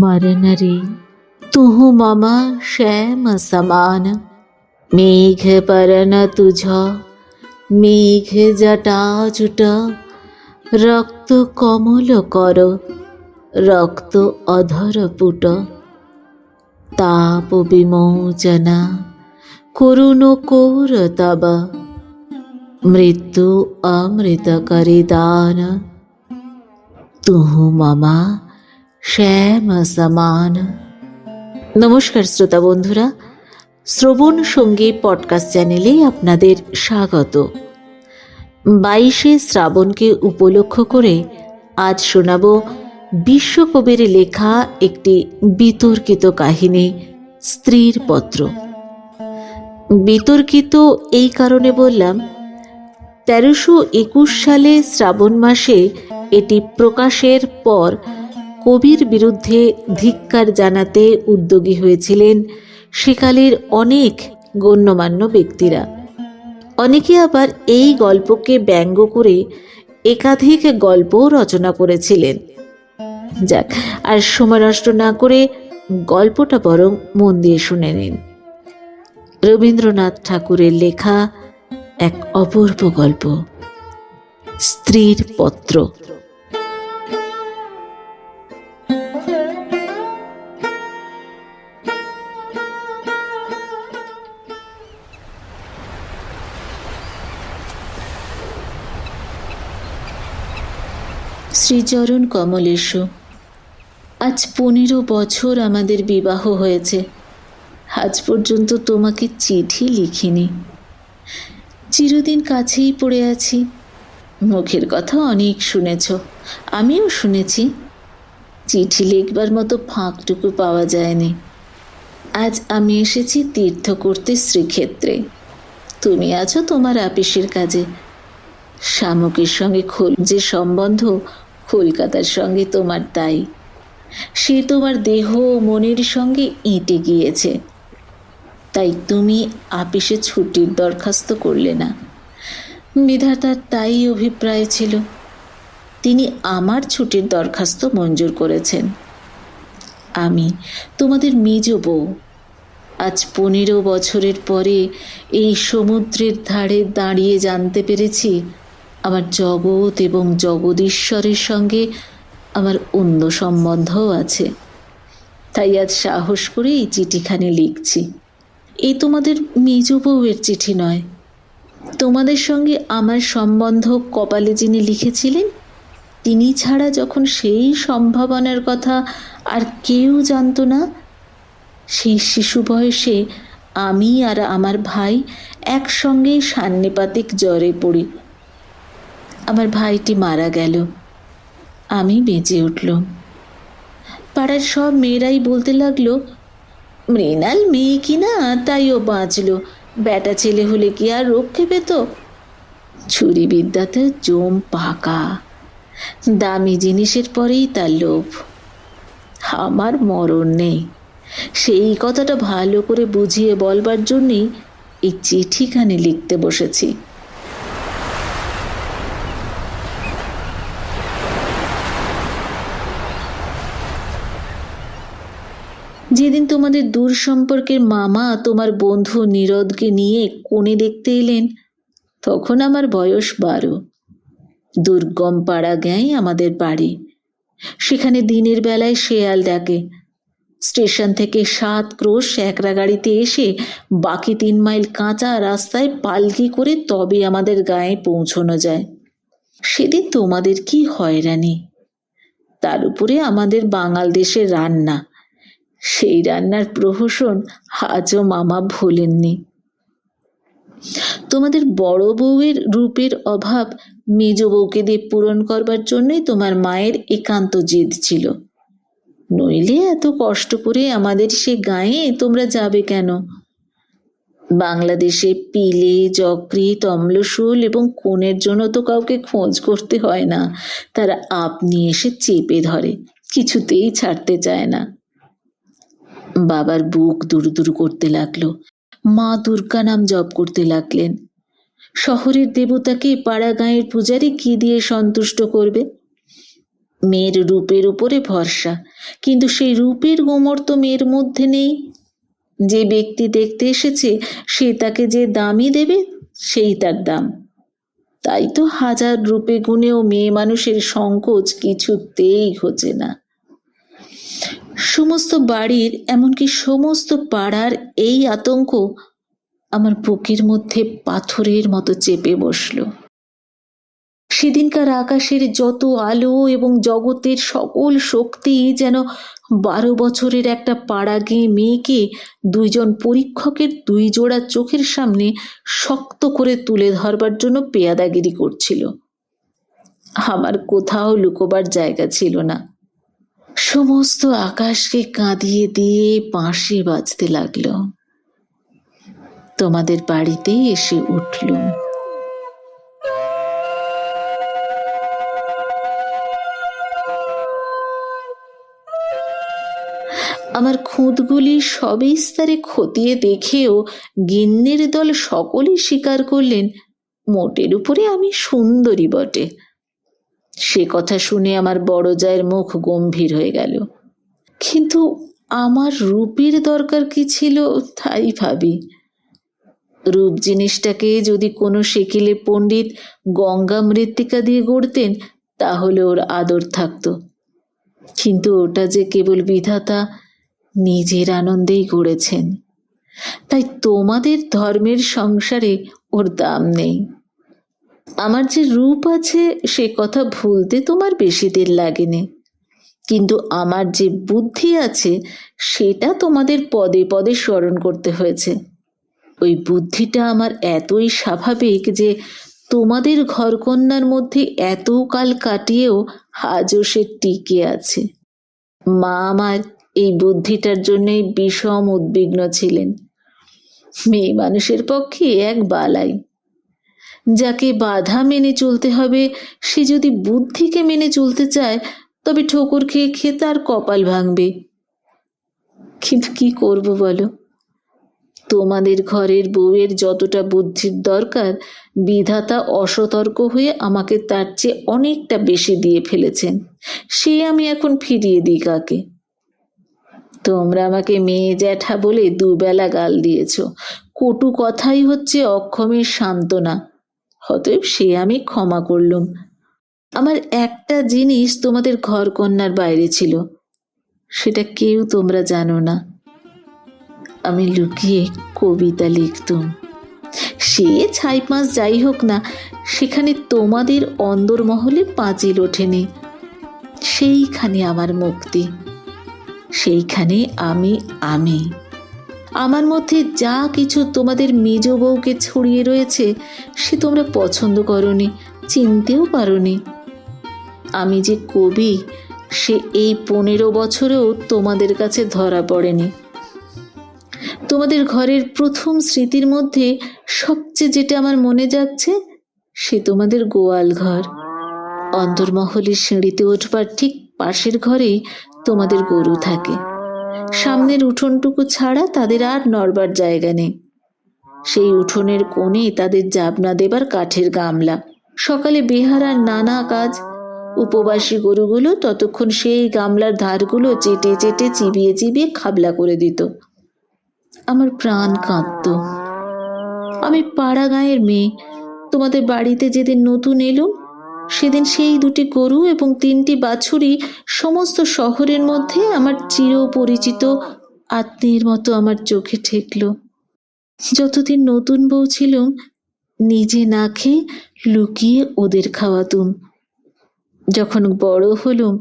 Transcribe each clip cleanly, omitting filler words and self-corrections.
मरण रे तुहु मम श्याम समान। मेघ परन तुझ मेघ जटाजुट। रक्त कमल कर रक्त अधर पुट। ताप विमोचना करुण कोर तब। मृत्यु अमृत करि दान तुहु ममा শ্যাম সমান। নমস্কার শ্রোতা বন্ধুরা, শ্রবণ সঙ্গী পডকাস্ট চ্যানেলে আপনাদের স্বাগত। 22শে শ্রাবণকে উপলক্ষ করে আজ শোনাব বিশ্বকবির লেখা একটি বিতর্কিত কাহিনী, স্ত্রীর পত্র। বিতর্কিত এই কারণে বললাম, 1321 সালে শ্রাবণ মাসে এটি প্রকাশের পর কবির বিরুদ্ধে ধিক্কার জানাতে উদ্যোগী হয়েছিলেন সেকালের অনেক গণ্যমান্য ব্যক্তিরা। অনেকে আবার এই গল্পকে ব্যঙ্গ করে একাধিক গল্পও রচনা করেছিলেন। যাক, আর সময় নষ্ট না করে গল্পটা বরং মন দিয়ে শুনে নিন। রবীন্দ্রনাথ ঠাকুরের লেখা এক অপূর্ব গল্প, স্ত্রীর পত্র। শ্রীচরণ কমলেশু, আজ 15 বছর আমাদের বিবাহ হয়েছে। আজ পর্যন্ত তোমাকে চিঠি লিখিনি। চিরদিন কাছেই পড়ে আছি। মুখের কথা অনেক শুনেছ, আমিও শুনেছি। চিঠি লিখবার মতো ফাঁকটুকু পাওয়া যায়নি। আজ আমি এসেছি তীর্থ করতে শ্রীক্ষেত্রে। তুমি আছো তোমার আপিসের কাজে। শামুকের সঙ্গে যে সম্বন্ধ, কলকাতার সঙ্গে তোমার তাই। সে তোমার দেহ ও মনের সঙ্গে এঁটে গিয়েছে। তাই তুমি আপিসে ছুটির দরখাস্ত করলে না। বিধাতার তাই অভিপ্রায় ছিল। তিনি আমার ছুটির দরখাস্ত মঞ্জুর করেছেন। আমি তোমাদের মেজ বউ। আজ 15 বছরের পরে এই সমুদ্রের ধারে দাঁড়িয়ে জানতে পেরেছি আমার জগৎ এবং জগদীশ্বরের সঙ্গে আমার অন্য সম্বন্ধও আছে। তাই আজ সাহস করে এই চিঠিখানি লিখছি। এই তোমাদের মেজ বউয়ের চিঠি নয়। তোমাদের সঙ্গে আমার সম্বন্ধ কপালে যিনি লিখেছিলেন, তিনি ছাড়া যখন সেই সম্ভাবনার কথা আর কেউ জানত না, সেই শিশু বয়সে আমি আর আমার ভাই একসঙ্গে সান্নিপাতিক জ্বরে পড়ি। আমার ভাইটি মারা গেল, আমি বেঁচে উঠলাম। পাড়ার সব মেয়েরাই বলতে লাগলো, মৃণাল মেয়ে কিনা তাই ও বাঁচলো, বেটা ছেলে হলে কি আর রক্ষে পেত। ছুরি বিদ্যাতে জম পাকা। দামি জিনিসের পরেই তার লোভ। আমার মরণ নেই। সেই কথাটা ভালো করে বুঝিয়ে বলবার জন্যেই এই চিঠিখানি লিখতে বসেছি। যেদিন তোমাদের দূর সম্পর্কের মামা তোমার বন্ধু নীরদকে নিয়ে কোণে দেখতে এলেন, তখন আমার বয়স 12। দুর্গম পাড়া গাঁয়ে আমাদের বাড়ি। সেখানে দিনের বেলায় শেয়াল ডাকে। স্টেশন থেকে 7 ক্রোশ একরা গাড়িতে এসে বাকি 3 মাইল কাঁচা রাস্তায় পালকি করে তবে আমাদের গাঁয়ে পৌঁছানো যায়। সেদিন তোমাদের কি হয়রানি! তার উপরে আমাদের বাঙাল দেশের রান্না। সেই রান্নার প্রহসন আজও মামা ভোলেননি। তোমাদের বড় বউয়ের রূপের অভাব মেজ বউকে দিয়ে পূরণ করবার জন্যই তোমার মায়ের একান্ত জেদ ছিল। নইলে এত কষ্ট করে আমাদের সে গাঁয়ে তোমরা যাবে কেন? বাংলাদেশে পিলে, যকৃৎ, অম্লশূল এবং খুনের জন্য তো কাউকে খোঁজ করতে হয় না। তারা আপনি এসে চেপে ধরে, কিছুতেই ছাড়তে চায় না। বাবার বুক দুরু করতে লাগলো। মা দুর্গা নাম জপ করতে লাগলেন। শহরের দেবতাকে পাড়া গাঁয়ের পূজারি কি দিয়ে সন্তুষ্ট করবে? মেয়ের রূপের উপরে ভরসা, কিন্তু সেই রূপের গোমর তো মেয়ের মধ্যে নেই। যে ব্যক্তি দেখতে এসেছে সে তাকে যে দামই দেবে সেই তার দাম। তাই তো হাজার রূপে গুণেও মেয়ে মানুষের সংকোচ কিছুতেই ঘোচে না। সমস্ত বাড়ির, এমনকি সমস্ত পাড়ার এই আতঙ্ক আমার বুকের মধ্যে পাথরের মতো চেপে বসল। সেদিনকার আকাশের যত আলো এবং জগতের সকল শক্তি যেন 12 বছরের একটা পাড়া গেয়ে মেয়েকে দুইজন পরীক্ষকের 2 জোড়া চোখের সামনে শক্ত করে তুলে ধরবার জন্য পেয়াদাগিরি করছিল। আমার কোথাও লুকোবার জায়গা ছিল না। সমস্ত আকাশকে কাঁদিয়ে দিয়ে বাঁশি বাজতে লাগলো। তোমাদের বাড়িতেই এসে উঠলুম। আমার খুঁতগুলি সবিস্তারে খতিয়ে দেখেও গিন্নির দল সকলেই স্বীকার করলেন মোটের উপরে আমি সুন্দরী বটে। সে কথা শুনে আমার বড় জায়ের মুখ গম্ভীর হয়ে গেল। কিন্তু আমার রূপের দরকার কি ছিল তাই ভাবি। রূপ জিনিসটাকে যদি কোনো সেকেলে পণ্ডিত গঙ্গা মৃত্তিকা দিয়ে গড়তেন তাহলে ওর আদর থাকতো, কিন্তু ওটা যে কেবল বিধাতা নিজের আনন্দেই গড়েছেন। তাই তোমাদের ধর্মের সংসারে ওর দাম নেই। আমার যে রূপ আছে সে কথা ভুলতে তোমার বেশি দিন লাগেনি, কিন্তু আমার যে বুদ্ধি আছে সেটা তোমাদের পদে পদে স্মরণ করতে হয়েছে। ওই বুদ্ধিটা আমার এতই স্বাভাবিক যে তোমাদের ঘরকন্যার মধ্যে এত কাল কাটিয়েও আজও সে টিকে আছে। মা আমার এই বুদ্ধিটার জন্যই বিষম উদ্বিগ্ন ছিলেন। মেয়ে মানুষের পক্ষে এক বালাই। যাকে বাধা মেনে চলতে হবে সে যদি বুদ্ধিকে মেনে চলতে চায় তবে ঠোকর খেয়ে খেয়ে তার কপাল ভাঙবে। কিন্তু কি করব বলো? তোমাদের ঘরের বউয়ের যতটা বুদ্ধির দরকার বিধাতা অসতর্ক হয়ে আমাকে তার চেয়ে অনেকটা বেশি দিয়ে ফেলেছেন। সে আমি এখন ফিরিয়ে দিই কাকে? তোমরা আমাকে মেয়ে জ্যাঠা বলে 2 বেলা গাল দিয়েছ। কটু কথাই হচ্ছে অক্ষমের সান্ত্বনা। অতএব সে আমি ক্ষমা করলুম। আমার একটা জিনিস তোমাদের ঘরকন্যার বাইরে ছিল, সেটা কেউ তোমরা জানো না। আমি লুকিয়ে কবিতা লিখতুম। সে 6 মাস যাই হোক না, সেখানে তোমাদের অন্দরমহলে পাঁচিল ওঠেনি। সেইখানে আমার মুক্তি, সেইখানে আমি আমার মধ্যে যা কিছু তোমাদের মেজ বউকে ছড়িয়ে রয়েছে সে তোমরা পছন্দ করনি, চিনতেও পারোনি। আমি যে কবি সে এই 15 বছরেও তোমাদের কাছে ধরা পড়েনি। তোমাদের ঘরের প্রথম স্মৃতির মধ্যে সবচেয়ে যেটা আমার মনে যাচ্ছে সে তোমাদের গোয়াল ঘর। অন্দরমহলের সিঁড়িতে উঠবার ঠিক পাশের ঘরেই তোমাদের গরু থাকে। সামনের উঠোনটুকু ছাড়া তাদের আর নড়বার জায়গা নেই। সেই উঠোনের কোণে তাদের জাবনা দেবার কাঠের গামলা। সকালে বেহারার নানা কাজ। উপবাসী গরুগুলো ততক্ষণ সেই গামলার ধারগুলো চেটে চেটে চিবিয়ে চিবিয়ে খাবলা করে দিত। আমার প্রাণ কাঁদত। আমি পাড়া গাঁয়ের মেয়ে। তোমাদের বাড়িতে যেদিন নতুন এলুম সেদিন সেই 2টি গরু এবং 3টি বাছুরি সমস্ত শহরের মধ্যে আমার চিরপরিচিত আত্মীয়ের মতো আমার চোখে ঠেকল। যতদিন নতুন বউ ছিলুম নিজে না খেয়ে লুকিয়ে ওদের খাওয়াতুম। যখন বড় হলুম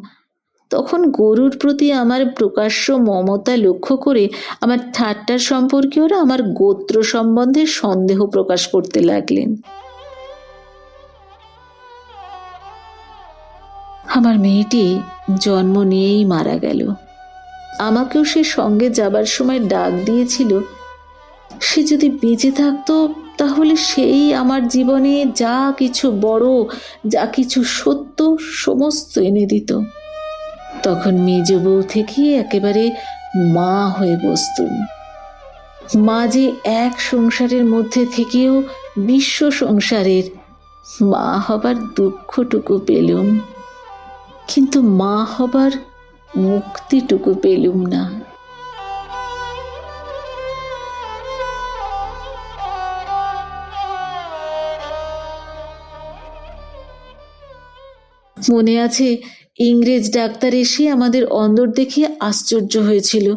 তখন গরুর প্রতি আমার প্রকাশ্য মমতা লক্ষ্য করে আমার ঠাট্টার সম্পর্কীয়রা আমার গোত্র সম্বন্ধে সন্দেহ প্রকাশ করতে লাগলেন। আমার মেয়েটি জন্ম নিয়েই মারা গেল। আমাকেও সে সঙ্গে যাবার সময় ডাক দিয়েছিল। সে যদি বেঁচে থাকতো তাহলে সেই আমার জীবনে যা কিছু বড়, যা কিছু সত্য সমস্ত এনে দিত। তখন মেজ বউ থেকে একেবারে মা হয়ে বসতুম। মা যে এক সংসারের মধ্যে থেকেও বিশ্ব সংসারের মা হবার দুঃখটুকু পেলুম। কিন্তু মা হবার মুক্তিটুকু পেলুম না। মনে আছে, ইংরেজ ডাক্তার এসে আমাদের অন্দর দেখে আশ্চর্য হয়েছিল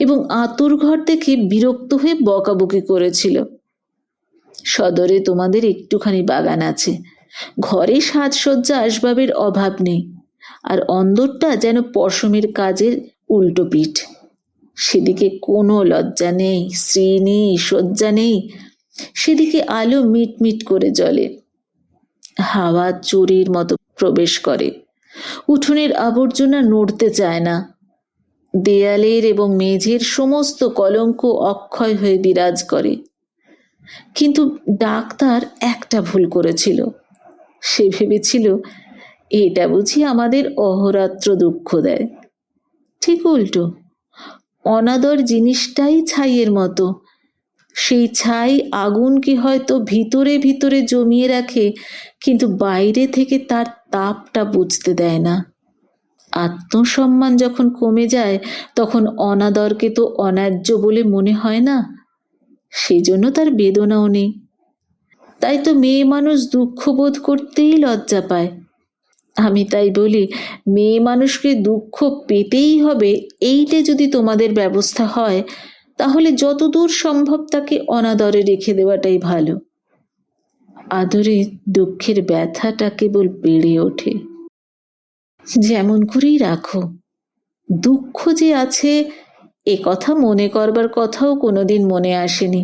এবং আঁতুর ঘর দেখে বিরক্ত হয়ে বকাবকি করেছিল। সদরে তোমাদের একটুখানি বাগান আছে, ঘরে সাজসজ্জা আসবাবের অভাব নেই, আর অন্দরটা যেন পশমের কাজের উল্টো পিঠ। সেদিকে কোনো লজ্জা নেই, শ্রী নেই, সজ্জা নেই। সেদিকে আলো মিটমিট করে জ্বলে, হাওয়া চোরের মতো প্রবেশ করে, উঠোনের আবর্জনা নড়তে চায় না, দেয়ালের এবং মেঝের সমস্ত কলঙ্ক অক্ষয় হয়ে বিরাজ করে। কিন্তু ডাক্তার একটা ভুল করেছিল। সে ভেবেছিল এটা বুঝি আমাদের অহরাত্র দুঃখ দেয়। ঠিক উল্টো, অনাদর জিনিসটাই ছাইয়ের মতো। সেই ছাই আগুনকে হয়তো ভিতরে ভিতরে জমিয়ে রাখে, কিন্তু বাইরে থেকে তার তাপটা বুঝতে দেয় না। আত্মসম্মান যখন কমে যায়, তখন অনাদরকে তো অন্যায্য বলে মনে হয় না, সেই জন্য তার বেদনাও নেই। তাই তো মেয়ে মানুষ দুঃখ বোধ করতেই লজ্জা পায়। আমি তাই বলি, মেয়ে মানুষকে দুঃখ পেতেই হবে এইটা যদি তোমাদের ব্যবস্থা হয়, তাহলে যতদূর সম্ভব তাকে অনাদরে রেখে দেওয়াটাই ভালো। আদরে দুঃখের ব্যথাটা কেবল বেড়ে ওঠে। যেমন করেই রাখো, দুঃখ যে আছে এ কথা মনে করবার কথাও কোনোদিন মনে আসেনি।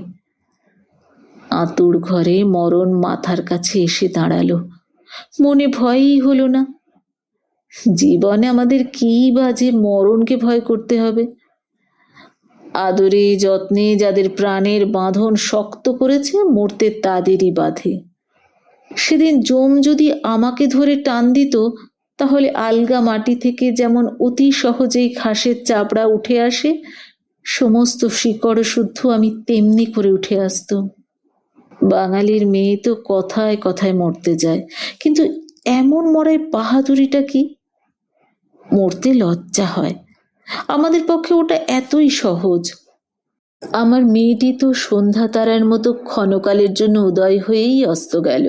আঁতুড় ঘরে মরণ মাথার কাছে এসে দাঁড়ালো, মনে ভয়ই হলো না। জীবনে আমাদের কি বা যে মরণকে ভয় করতে হবে? আদরে যত্নে যাদের প্রাণের বাঁধন শক্ত করেছে, মরতে তাদেরই বাঁধে। সেদিন যম যদি আমাকে ধরে টান দিত, তাহলে আলগা মাটি থেকে যেমন অতি সহজেই ঘাসের চাপড়া উঠে আসে, সমস্ত শিকড় শুদ্ধ আমি তেমনি করে উঠে আসতাম। বাঙালির মেয়ে তো কথায় কথায় মরতে যায়, কিন্তু এমন মরায় বাহাদুরিটা কি? মরতে লজ্জা হয়। আমাদের পক্ষে ওটা এতই সহজ। আমার মেয়েটি তো সন্ধ্যা তারার মতো ক্ষণকালের জন্য উদয় হয়েই অস্ত গেল।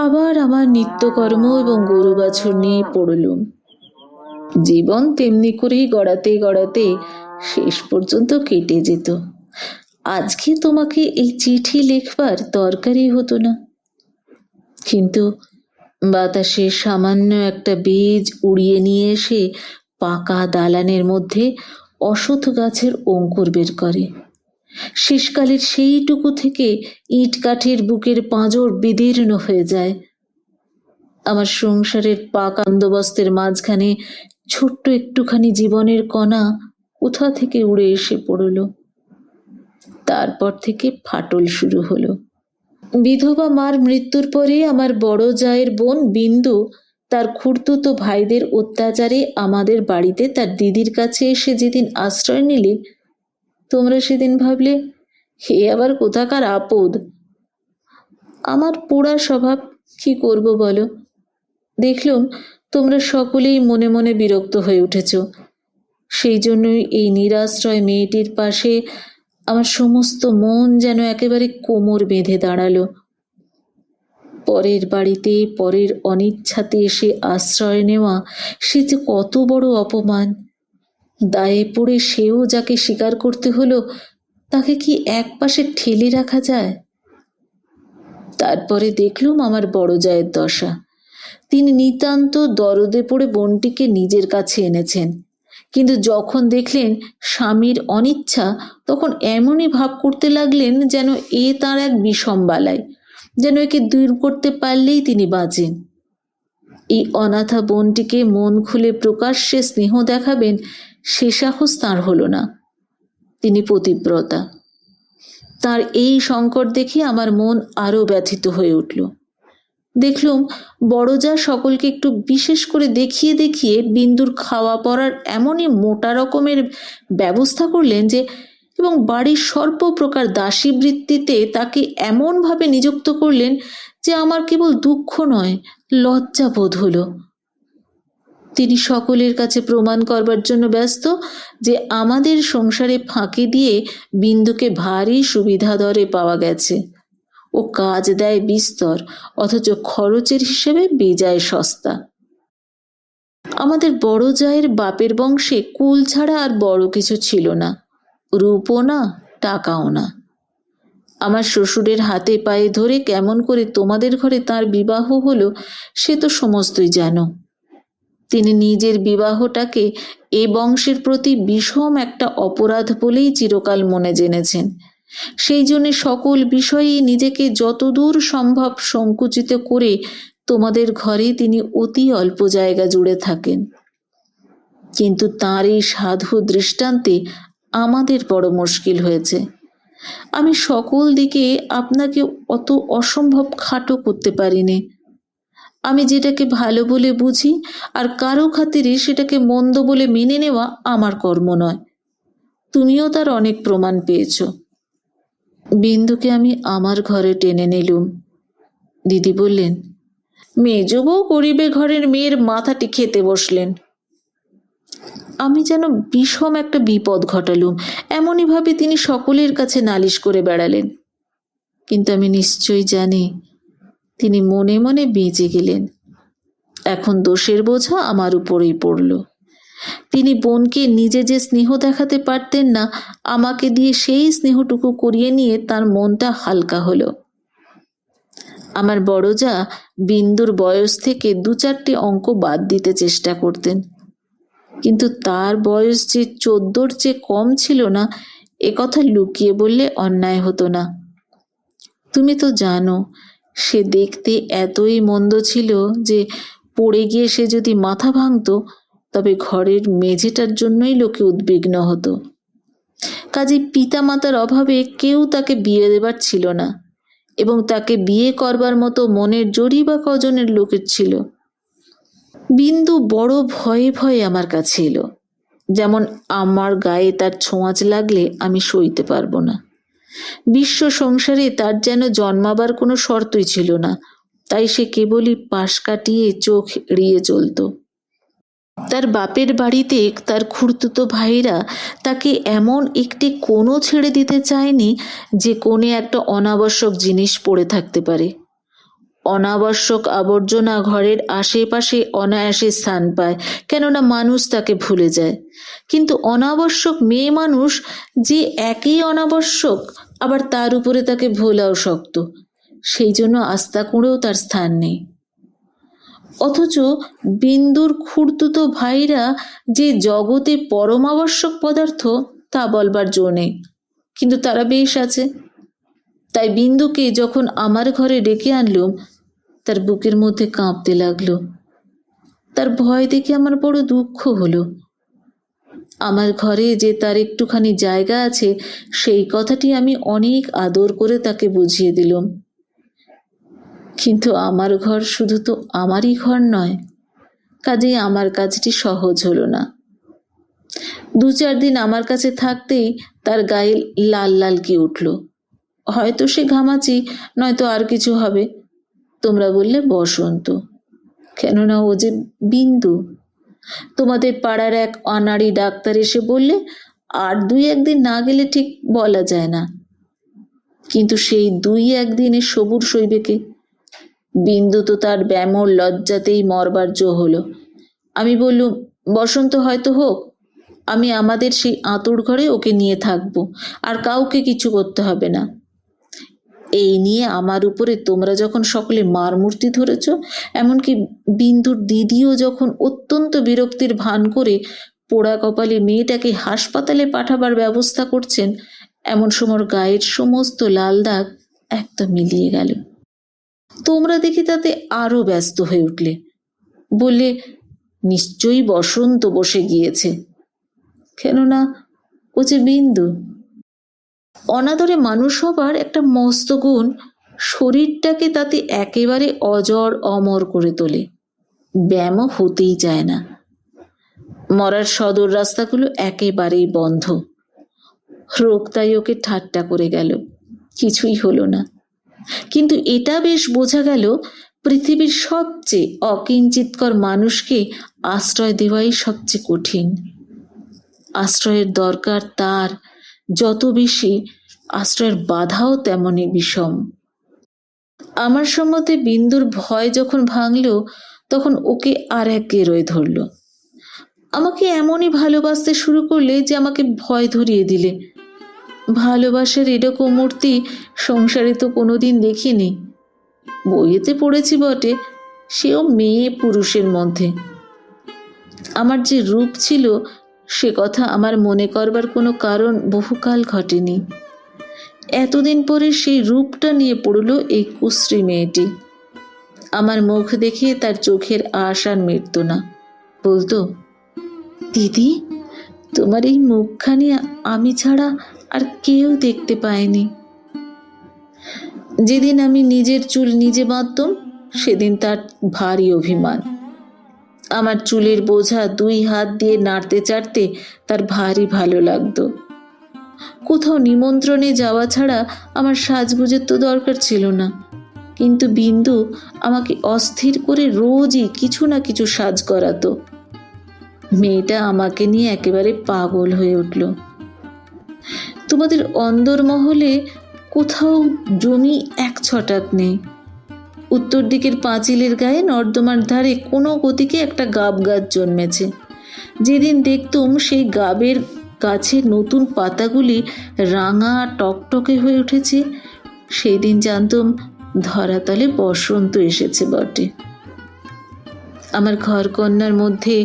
আবার আমার নিত্যকর্ম এবং গরু বাছুর নিয়ে পড়লুম। জীবন তেমনি করেই গড়াতে গড়াতে শেষ পর্যন্ত কেটে যেত। আজকে তোমাকে এই চিঠি লিখবার দরকারই হতো না, কিন্তু বাতাসে সামান্য একটা বীজ উড়িয়ে নিয়ে এসে পাকা দালানের মধ্যে অসৎ গাছের অঙ্কুর বের করে। শেষকালের সেইটুকু থেকে ইট কাঠের বুকের পাঁজর বিদীর্ণ হয়ে যায়। আমার সংসারের পাকা বন্দোবস্তের মাঝখানে ছোট্ট একটুখানি জীবনের কণা কোথা থেকে উড়ে এসে পড়ল। তারপর থেকে ফাটল শুরু হলো। বিধবা মার মৃত্যুর পরে আমার বড় জায়ের বোন বিন্দু তার খুড়তুতো ভাইদের অত্যাচারে আমাদের বাড়িতে তার দিদির কাছে এসে যেদিন আশ্রয় নিলে, তোমরা সেদিন ভাবলে হে আবার কোথাকার আপদ। আমার পোড়া স্বভাব, কি করব বলো? দেখলুম তোমরা সকলেই মনে মনে বিরক্ত হয়ে উঠেছ। সেই জন্যই এই নিরাশ্রয় মেয়েটির পাশে আমার সমস্ত মন যেন একেবারে কোমর বেঁধে দাঁড়ালো। পরের বাড়িতে পরের অনিচ্ছাতে এসে আশ্রয় নেওয়া, সে যে কত বড় অপমান। দায়ে পড়ে সেও যাকে স্বীকার করতে হলো, তাকে কি এক পাশে ঠেলে রাখা যায়? তারপরে দেখলুম আমার বড় জায়ের দশা। তিনি নিতান্ত দরদে পড়ে বোনটিকে নিজের কাছে এনেছেন, কিন্তু যখন দেখলেন স্বামীর অনিচ্ছা, তখন এমনই ভাব করতে লাগলেন যেন এ তাঁর এক বিষম বালাই, যেন একে দূর করতে পারলেই তিনি বাঁচেন। এই অনাথা বোনটিকে মন খুলে প্রকাশ্যে স্নেহ দেখাবেন, সে সাহস তাঁর হলো না। তিনি পতিব্রতা। তার এই সংকট দেখে আমার মন আরো ব্যথিত হয়ে উঠল। দেখলুম বড় যা সকলকে একটু বিশেষ করে দেখিয়ে দেখিয়ে বিন্দুর খাওয়া পড়ার এমনই মোটা রকমের ব্যবস্থা করলেন যে, এবং বাড়ির সর্বপ্রকার দাসী বৃত্তিতে তাকে এমনভাবে নিযুক্ত করলেন যে আমার কেবল দুঃখ নয়, লজ্জা বোধ হলো। তিনি সকলের কাছে প্রমাণ করবার জন্য ব্যস্ত যে আমাদের সংসারে ফাঁকি দিয়ে বিন্দুকে ভারী সুবিধা দরে পাওয়া গেছে। ও কাজ দেয় বিস্তর, অথচ খরচের হিসেবে বেজায় সস্তা। আমাদের বড় জায়ের বাপের বংশে কুল ছাড়া আর বড় কিছু ছিল না, রূপও না, টাকাও না। আমার শ্বশুরের হাতে পায়ে ধরে কেমন করে তোমাদের ঘরে তার বিবাহ হলো সে তো সমস্তই জানো। তিনি নিজের বিবাহটাকে এ বংশের প্রতি বিষম একটা অপরাধ বলেই চিরকাল মনে জেনেছেন। সেই জন্যে সকল বিষয়েই নিজেকে যতদূর সম্ভব সংকুচিত করে তোমাদের ঘরে তিনি অতি অল্প জায়গা জুড়ে থাকেন। কিন্তু তাঁর এই সাধু দৃষ্টান্তে আমাদের বড় মুশকিল হয়েছে। আমি সকল দিকে আপনাকে অত অসম্ভব খাটো করতে পারিনি। আমি যেটাকে ভালো বলে বুঝি আর কারো খাতিরে সেটাকে মন্দ বলে মেনে নেওয়া আমার কর্ম নয়। তুমিও তার অনেক প্রমাণ পেয়েছ। বিন্দুকে আমি আমার ঘরে টেনে নিলুম। দিদি বললেন, মেজ বউ গরিবে ঘরের মেয়ের মাথাটি খেতে বসলেন। আমি যেন বিষম একটা বিপদ ঘটালুম এমনই ভাবে তিনি সকলের কাছে নালিশ করে বেড়ালেন। কিন্তু আমি নিশ্চয়ই জানি তিনি মনে মনে বেঁচে গেলেন। এখন দোষের বোঝা আমার উপরেই পড়ল। তিনি বোনকে নিজে যে স্নেহ দেখাতে পারতেন না, আমাকে দিয়ে সেই স্নেহটুকু করিয়ে নিয়ে তার মনটা হালকা হলো। আমার বড় যা বিন্দুর বয়স থেকে 2-4টে অঙ্ক বাদ দিতে চেষ্টা করতেন, কিন্তু তার বয়স যে 14-র চেয়ে কম ছিল না এ কথা লুকিয়ে বললে অন্যায় হতো না। তুমি তো জানো সে দেখতে এতই মন্দ ছিল যে পড়ে গিয়ে সে যদি মাথা ভাঙত তবে ঘরের মেঝেটার জন্যই লোকে উদ্বিগ্ন হতো। কাজেই পিতামাতার অভাবে কেউ তাকে বিয়ে দেবার ছিল না, এবং তাকে বিয়ে করবার মতো মনের জোরই বা কজনের লোকের ছিল। বিন্দু বড় ভয়ে ভয়ে আমার কাছে এলো, যেমন আমার গায়ে তার ছোঁয়াচ লাগলে আমি সইতে পারবো না। বিশ্ব সংসারে তার যেন জন্মাবার কোনো শর্তই ছিল না, তাই সে কেবলই পাশ কাটিয়ে চোখ এড়িয়ে চলত। তার বাপের বাড়িতে তার খুড়তুতো ভাইরা তাকে এমন একটি কোণও ছেড়ে দিতে চায়নি যে কোণে একটা অনাবশ্যক জিনিস পড়ে থাকতে পারে। অনাবশ্যক আবর্জনা ঘরের আশেপাশে অনায়াসে স্থান পায়, কেননা মানুষ তাকে ভুলে যায়। কিন্তু অনাবশ্যক মেয়ে মানুষ যে একই অনাবশ্যক, আবার তার উপরে তাকে ভোলাও শক্ত, সেই জন্য আস্থা করেও তার স্থান নেই। অথচ বিন্দুর খুড়তুতো ভাইরা যে জগতে পরমাবশ্যক পদার্থ তা বলবার জো নেই, কিন্তু তারা বেশ আছে। তাই বিন্দুকে যখন আমার ঘরে ডেকে আনলুম তার বুকের মধ্যে কাঁপতে লাগলো। তার ভয় দেখে আমার বড় দুঃখ হলো। আমার ঘরে যে তার একটুখানি জায়গা আছে সেই কথাটি আমি অনেক আদর করে তাকে বুঝিয়ে দিলাম। কিন্তু আমার ঘর শুধু তো আমারই ঘর নয়, কাজেই আমার কাজটি সহজ হলো না। 2-4 দিন আমার কাছে থাকতেই তার গায়ে লাল লাল কি উঠল। হয়তো সে ঘামাচি, নয়তো আর কিছু হবে। তোমরা বললে বসন্ত, কেননা ও যে বিন্দু। তোমাদের পাড়ার এক অনাড়ি ডাক্তার এসে বললে আর 2-1 দিন না গেলে ঠিক বলা যায় না। কিন্তু সেই 2-1 দিনে সবুর সইবে কে? বিন্দু তো তার ব্যামোর লজ্জাতেই মরবার জো হলো। আমি বললুম, বসন্ত হয়তো হোক, আমি আমাদের সেই আঁতুড় ঘরে ওকে নিয়ে থাকবো, আর কাউকে কিছু করতে হবে না। এই নিয়ে আমার উপরে তোমরা যখন সকলে মার মূর্তি ধরেছ, এমনকি বিন্দুর দিদিও যখন অত্যন্ত বিরক্তির ভান করে পোড়া কপালে মেয়েটাকে হাসপাতালে পাঠাবার ব্যবস্থা করছেন, এমন সময় গায়ের সমস্ত লাল দাগ একদম মিলিয়ে গেল। তোমরা দেখি তাতে আরো ব্যস্ত হয়ে উঠলে, বললে নিশ্চয়ই বসন্ত বসে গিয়েছে, কেননা ও যে বিন্দু। অনাদরে মানুষ হবার একটা মস্ত গুণ শরীরটাকে তাতে একেবারে অজর অমর করে তোলে। ব্যায়ামও হতেই চায় না। মরার সদর রাস্তাগুলো একেবারেই বন্ধ। রোগ তাই ওকে ঠাট্টা করে গেল, কিছুই হলো না। কিন্তু এটা বেশ বোঝা গেল পৃথিবীর সবচেয়ে অকিঞ্চিৎকর মানুষকে আশ্রয় দেওয়াই সবচেয়ে কঠিন। আশ্রয়ের দরকার তার যত বেশি, আশ্রয়ের বাধাও তেমনই বিষম। আমার সম্বন্ধে বিন্দুর ভয় যখন ভাঙল, তখন ওকে আর এক গেরোয় ধরল। আমাকে এমনই ভালোবাসতে শুরু করলে যে আমাকে ভয় ধরিয়ে দিলে। ভালোবাসার এরকম মূর্তি সংসারে তো কোনোদিন দেখিনি। বইয়েতে পড়েছি বটে, সেও মেয়ে পুরুষের মধ্যে। আমার যে রূপ ছিল সে কথা আমার মনে করবার কোনো কারণ বহুকাল ঘটেনি। এতদিন পরে সেই রূপটা নিয়ে পড়ল এই কুশ্রী মেয়েটি। আমার মুখ দেখে তার চোখের আশ আর মিটত না। বলতো, দিদি, তোমার এই মুখখানি আমি ছাড়া আর কেউ দেখতে পায়নি। যেদিন আমি নিজের চুল নিজে বাঁধতাম সেদিন তার ভারী অভিমান। আমার চুলের বোঝা 2 হাত দিয়ে নাড়তে চাড়তে তার ভারী ভালো লাগতো। কোথাও নিমন্ত্রণে যাওয়া ছাড়া আমার সাজগোজের তো দরকার ছিল না, কিন্তু বিন্দু আমাকে অস্থির করে রোজই কিছু না কিছু সাজ করাতো। মেয়েটা আমাকে নিয়ে একেবারে পাগল হয়ে উঠল। তোমাদের অন্দরমহলে কোথাও জমি 1 ছটাক নেই। উত্তর দিকের পাঁচিলের গায়ে নর্দমার ধারে কোনো গতিকে একটা গাব গাছ জন্মেছে। যেদিন দেখতুম সেই গাবের গাছের নতুন পাতাগুলি রাঙা টকটকে হয়ে উঠেছে, সেই দিন জানতুম ধরাতলে বসন্ত এসেছে বটে। আমার ঘরকন্যার মধ্যে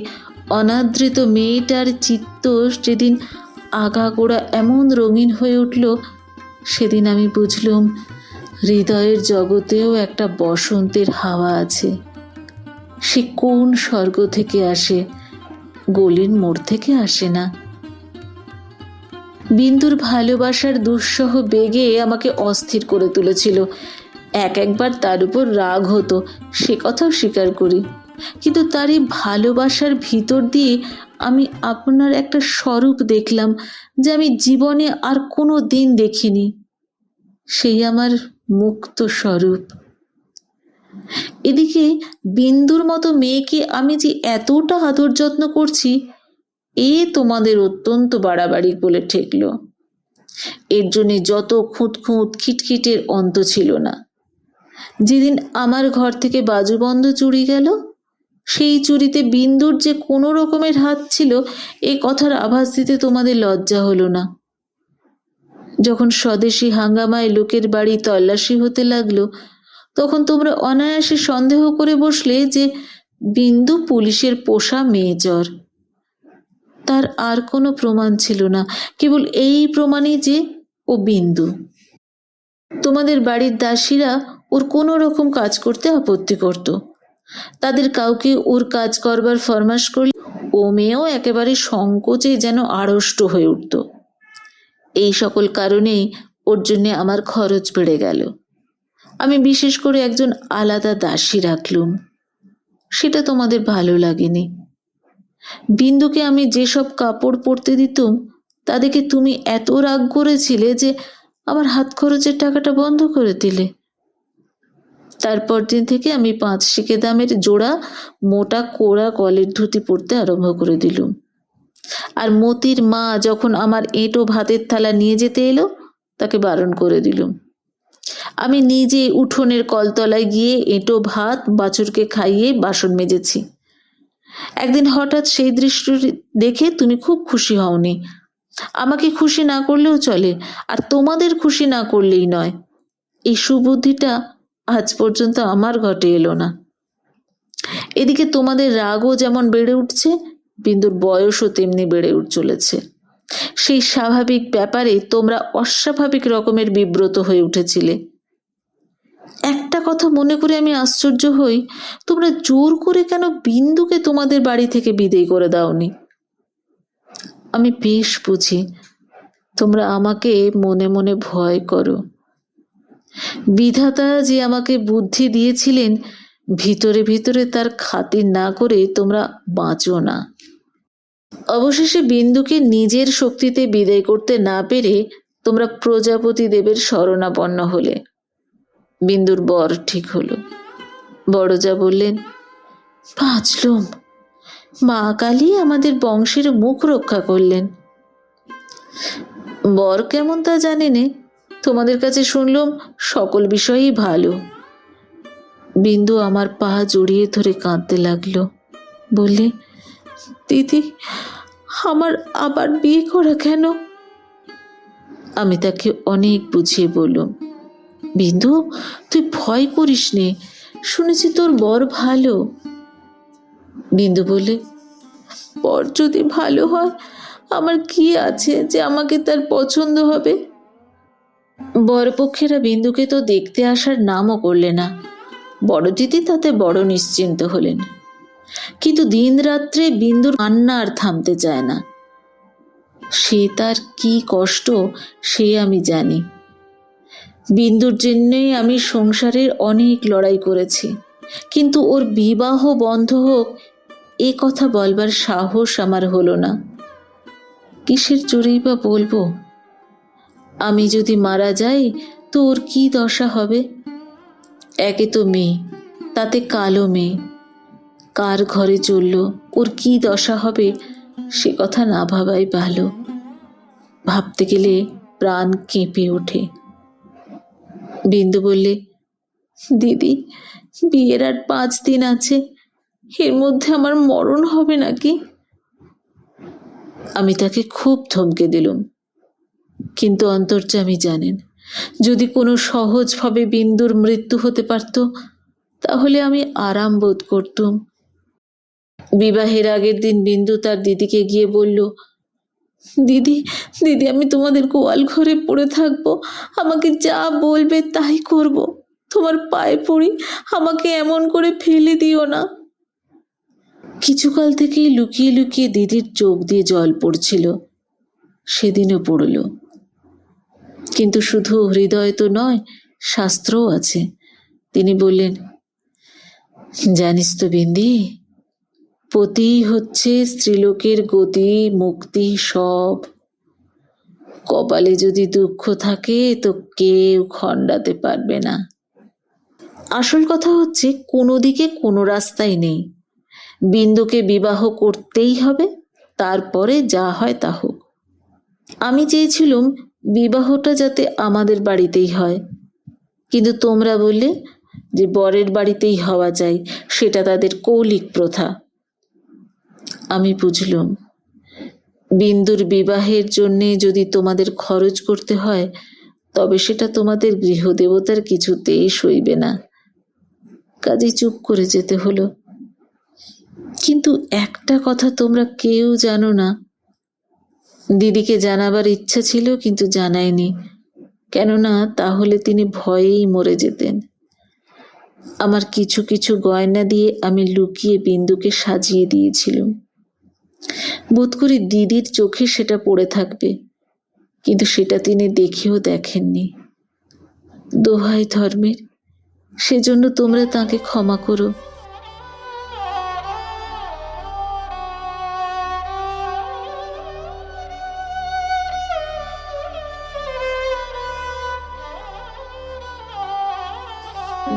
অনাদৃত মেয়েটার চিত্ত যেদিন আগাগোড়া এমন রঙিন হয়ে উঠল, সেদিন আমি বুঝলুম হৃদয়ের জগতেও একটা বসন্তের হাওয়া আছে। সে কোন স্বর্গ থেকে আসে, গলির মোড় থেকে আসে না। বিন্দুর ভালোবাসার দুঃসহ বেগে আমাকে অস্থির করে তুলেছিল। একবার তার উপর রাগ হতো, সে কথাও স্বীকার করি, কিন্তু তার এই ভালোবাসার ভিতর দিয়ে আমি আপনার একটা স্বরূপ দেখলাম যে আমি জীবনে আর কোনো দিন দেখিনি। সেই আমার মুক্ত স্বরূপ। এদিকে বিন্দুর মতো মেয়েকে আমি যে এতটা আদর যত্ন করছি, তোমাদের অত্যন্ত বাড়াবাড়ি বলে ঠেকল। এর জন্যে যত খুঁত খিটখিটের অন্ত ছিল না। যেদিন আমার ঘর থেকে বাজুবন্ধ চুরি গেল, সেই চুরিতে বিন্দুর যে কোনো রকমের হাত ছিল এই কথার আভাস দিতে তোমাদের লজ্জা হলো না। যখন স্বদেশী হাঙ্গামায় লোকের বাড়ি তল্লাশি হতে লাগলো, তখন তোমরা অনায়াসে সন্দেহ করে বসলে যে বিন্দু পুলিশের পোষা মেয়েচর। তার আর কোনো প্রমাণ ছিল না, কেবল এই প্রমাণই যে ও বিন্দু। তোমাদের বাড়ির দাসীরা ওর কোনো রকম কাজ করতে আপত্তি করত। তাদের কাউকে ওর কাজ করবার ফরমাশ করলে ও মেয়েও একেবারে সংকোচে যেন আড়ষ্ট হয়ে উঠত। এই সকল কারণেই ওর জন্যে আমার খরচ বেড়ে গেল। আমি বিশেষ করে একজন আলাদা দাসী রাখলুম। সেটা তোমাদের ভালো লাগেনি। বিন্দুকে আমি যেসব কাপড় পরতে দিতুম তা দেখে তুমি এত রাগ করেছিলে যে আমার হাত খরচের টাকাটা বন্ধ করে দিলে। তারপর দিন থেকে আমি 5 শিকে দামের জোড়া মোটা কোড়া কলের ধুতি পরতে আরম্ভ করে দিলুম। আর মতির মা যখন আমার এঁটো ভাতের থালা নিয়ে যেতে এলো, তাকে বারণ করে দিলুম। আমি নিজে উঠোনের কলতলায় গিয়ে এঁটো ভাত বাছুরকে খাইয়ে বাসন মেজেছি। একদিন হঠাৎ সেই দৃশ্য দেখে তুমি খুব খুশি হওনি। আমাকে খুশি না করলেও চলে, আর তোমাদের খুশি না করলেই নয়। এই সুবুদ্ধিটা আজ পর্যন্ত আমার ঘটে এলো না। এদিকে তোমাদের রাগও যেমন বেড়ে উঠছে, বিন্দুর বয়সও তেমনি বেড়ে চলেছে। সেই স্বাভাবিক ব্যাপারে তোমরা অস্বাভাবিক রকমের বিব্রত হয়ে উঠেছিলে। একটা কথা মনে করে আমি আশ্চর্য হই, তোমরা জোর করে কেন বিন্দুকে তোমাদের বাড়ি থেকে বিদেয় করে দাওনি? আমি বেশ বুঝি তোমরা আমাকে মনে মনে ভয় করো। বিধাতা যে আমাকে বুদ্ধি দিয়েছিলেন, ভিতরে ভিতরে তার খাতির না করে তোমরা বাঁচো না। অবশেষে বিন্দুকে নিজের শক্তিতে বিদায় করতে না পেরে তোমরা প্রজাপতি দেবের শরণাপন্ন হলে। বিন্দুর বর ঠিক হলো। বড়জা বললেন, বাঁচলুম, মা কালী আমাদের বংশের মুখ রক্ষা করলেন। বর কেমন তা জানি নে, তোমাদের কাছে শুনলাম সকল বিষয়ই ভালো। বিন্দু আমার পা জড়িয়ে ধরে কাঁদতে লাগলো, বললে, দিদি, আমার আবার বিয়ে করা কেন? আমি তাকে অনেক বুঝিয়ে বললাম, বিন্দু, তুই ভয় করিস নে, শুনেছি তোর বর ভালো। বিন্দু বলে, বর যদি ভালো হয় আমার কি আছে যে আমাকে তার পছন্দ হবে? বরপক্ষেরা বিন্দুকে তো দেখতে আসার নামও করলে না। বড় দিদি তাতে বড় নিশ্চিন্ত হলেন, কিন্তু দিন রাত্রে বিন্দুর কান্না আর থামতে চায় না। সে তার কি কষ্ট সে আমি জানি। বিন্দুর জন্যই আমি সংসারের অনেক লড়াই করেছি, কিন্তু ওর বিবাহ বন্ধ হোক এ কথা বলবার সাহস আমার হলো না। কিসের জোরেই বা বলবো? আমি যদি মারা যাই তো ওর কি দশা হবে? একে তো মেয়ে, তাতে কালো মেয়ে, কার ঘরে চলল ওর কি দশা হবে সে কথা না ভাবাই ভালো। ভাবতে গেলে প্রাণ কেঁপে ওঠে। বিন্দু বললে, দিদি, বিয়ের আর 5 দিন আছে, এর মধ্যে আমার মরণ হবে নাকি? আমি তাকে খুব ধমকে দিলুম, কিন্তু অন্তর্যামী জানেন, যদি কোনো সহজভাবে বিন্দুর মৃত্যু হতে পারত তাহলে আমি আরাম বোধ করতুম। বিবাহের আগের দিন বিন্দু তার দিদিকে গিয়ে বলল, দিদি, দিদি, আমি তোমাদের গোয়াল ঘরে পড়ে থাকবো, আমাকে যা বলবে তাই করব, তোমার পায়ে পড়ি, আমাকে এমন করে ফেলে দিও না। কিছুকাল থেকেই লুকিয়ে লুকিয়ে দিদির চোখ দিয়ে জল পড়ছিল, সেদিনও পড়ল। কিন্তু শুধু হৃদয় তো নয়, শাস্ত্রও আছে। তিনি বললেন, জানিস তো বিন্দি, পতি হচ্ছে স্ত্রীলোকের গতি, মুক্তি সব। কপালে যদি দুঃখ থাকে তো কেউ খণ্ডাতে পারবে না। আসল কথা হচ্ছে কোনো দিকে কোনো রাস্তাই নেই। বিন্দুকে বিবাহ করতেই হবে, তারপরে যা হয় তা হোক। আমি চেয়েছিলুম বিবাহটা যাতে আমাদের বাড়িতেই হয়, কিন্তু তোমরা বললে যে বরের বাড়িতেই হওয়া চাই, সেটা তাদের কৌলিক প্রথা। আমি বুঝলুম বিন্দুর বিবাহের জন্যে যদি তোমাদের খরচ করতে হয় তবে সেটা তোমাদের গৃহদেবতার কিছুতেই সইবে না। কাজেই চুপ করে যেতে হলো। কিন্তু একটা কথা তোমরা কেউ জানো না। দিদিকে জানাবার ইচ্ছা ছিল কিন্তু জানাইনি, কেননা তাহলে তিনি ভয়েই মরে যেতেন। আমার কিছু কিছু গয়না দিয়ে আমি লুকিয়ে বিন্দুকে সাজিয়ে দিয়েছিলাম। বোধ করি দিদির চোখে সেটা পড়ে থাকবে, কিন্তু সেটা তিনি দেখেও দেখেননি। দোহাই ধর্মের, সেজন্য তোমরা তাকে ক্ষমা করো।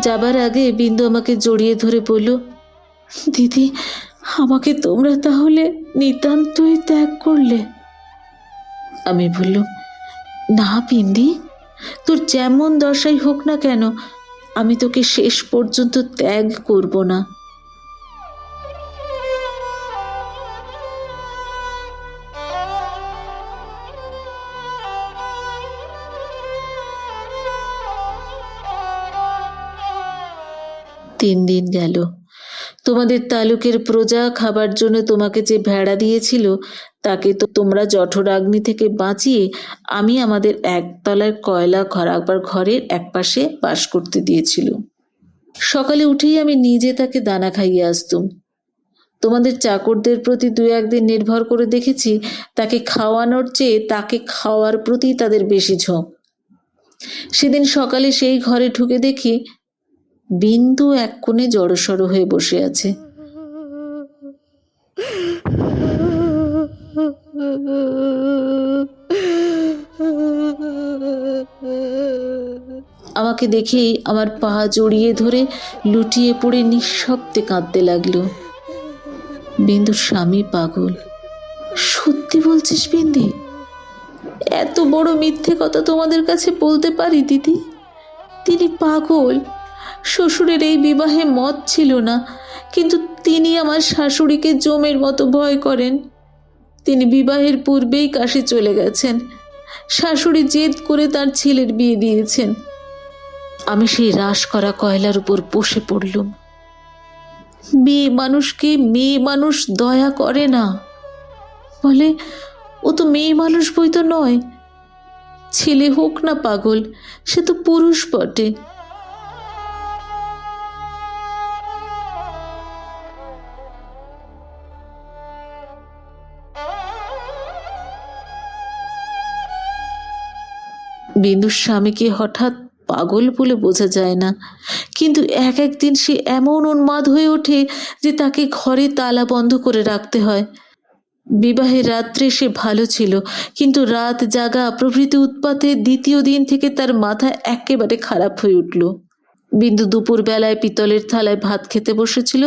যাবার আগে বিন্দু আমাকে জড়িয়ে ধরে বলল, দিদি, আমাকে তোমরা তাহলে নিতান্তই ত্যাগ করলে? আমি বললাম, না বিন্দি, তোর যেমন দশাই হোক না কেন আমি তোকে শেষ পর্যন্ত ত্যাগ করব না। তিন দিন গেল। তোমাদের তালুকের প্রজা খাবার জন্য তোমাকে যে ভেড়া দিয়েছিল তাকে তো তোমরা জঠরাগ্নি থেকে বাঁচিয়ে আমি আমাদের একতলার কয়লা রাখবার ঘরের একপাশে বাস করতে দিয়েছিল। সকালে উঠেই আমি নিজে তাকে দানা খাইয়ে আসতুম। তোমাদের চাকরদের প্রতি 2-1 দিন নির্ভর করে দেখেছি তাকে খাওয়ানোর চেয়ে তাকে খাওয়ার প্রতি তাদের বেশি ঝোঁক। সেদিন সকালে সেই ঘরে ঢুকে দেখি বিন্দু এক কোণে জড়সড় হয়ে বসে আছে। আমাকে দেখেই আমার পা জড়িয়ে ধরে লুটিয়ে পড়ে নিঃশব্দে কাঁদতে লাগলো। বিন্দুর স্বামী পাগল। সত্যি বলছিস বিন্দি? এত বড় মিথ্যে কথা তোমাদের কাছে বলতে পারি দিদি? তিনি পাগল। শ্বশুরের এই বিবাহে মত ছিল না, কিন্তু তিনি আমার শাশুড়িকে জমের মতো ভয় করেন। তিনি বিবাহের পূর্বেই কাশি চলে গেছেন। শাশুড়ি জেদ করে তার ছেলের বিয়ে দিয়েছেন। আমি সেই রাশ করা কয়লার উপর বসে পড়লুম। মেয়ে মানুষকে মেয়ে মানুষ দয়া করে না বলে, ও তো মেয়ে মানুষ বই তো নয়। ছেলে হোক না পাগল, সে তো পুরুষ বটে। বিন্দুর স্বামীকে হঠাৎ পাগল বলে বোঝা যায় না, কিন্তু এক একদিন সে এমন উন্মাদ হয়ে ওঠে যে তাকে ঘরে তালা বন্ধ করে রাখতে হয়। বিবাহের রাত্রে সে ভালো ছিল, কিন্তু রাত জাগা প্রভৃতি উৎপাতে দ্বিতীয় দিন থেকে তার মাথা একেবারে খারাপ হয়ে উঠল। বিন্দু দুপুর বেলায় পিতলের থালায় ভাত খেতে বসেছিল।